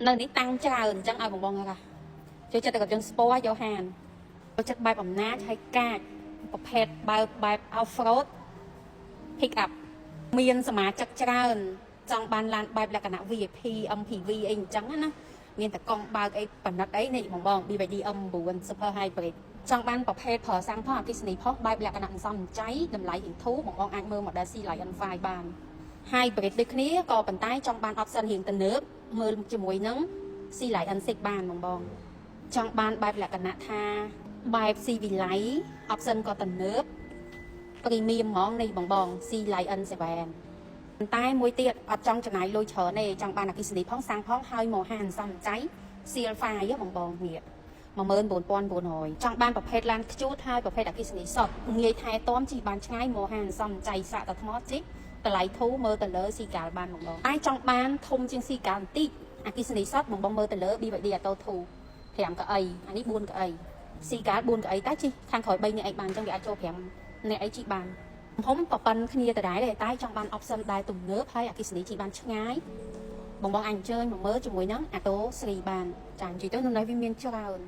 nơiนี้តាំងច្រើនអញ្ចឹងឲ្យបងៗค่ะចូលចិត្តតែគាត់យើងស្ពណ៌យកហានចូលចិត្តបែបអំណាចហើយកាចប្រភេទបែប off road pick up មានសមាជិកច្រើនចង់បានឡានបែបលក្ខណៈ VIP MPV អីអញ្ចឹងណាមានតែកង់បើកអីប៉និតអីនេះបង BYD M9 Super Hybrid ចង់បានប្រភេទប្រើសាំងផងអគ្គិសនីផងបែបលក្ខណៈមិនសមចៃតម្លៃរៀងធូរបងអាចមើល Model C Lion 5 បាន Hybrid ដូចគ្នាក៏ប៉ុន្តែចង់បាន option រៀងទំនើបមើលជាមួយនឹង C Lion 6 បានបងចង់បានបែបលក្ខណៈថាបែប C Viላይ option ក៏ទំនើប Premium ហ្មងនេះបង C Lion 7 ប៉ុន្តែមួយទៀតអត់ចង់ចំណាយលុយច្រើនទេចង់បានអគ្គិសនីផងសាំងផងហើយមកហានសំចៃ Seal 5បងនេះ14900 ចង់បានប្រភេទឡានខ្ជួតហើយប្រភេទអគ្គិសនីសុទ្ធងាយថែទាំជិះបានឆ្ងាយមកហានសំចៃសាក់តថ្មជីកតម្លៃធូរមើលទៅលើស៊ីកាលបានបងតែចង់បានធំជាងស៊ីកាលបន្តិចអគ្គិសនីសុទ្ធបងមើលទៅលើ BYD Atto 2 5កៅអីអានេះ4កៅអីស៊ីកាល4កៅអីតែជិះខាងក្រោយ3នាក់អីបានអញ្ចឹងវាអាចចូល5នាក់អីជិះបានខ្ញុំប្រប៉ុនគ្នាដដែលតែចង់បាន option ដែលទំនើបហើយអគ្គិសនីជិះបានឆ្ងាយបងអញ្ជើញមកមើលជាមួយនឹង Atto 3បានចានិយាយទៅនៅនេះវាមានច្រើន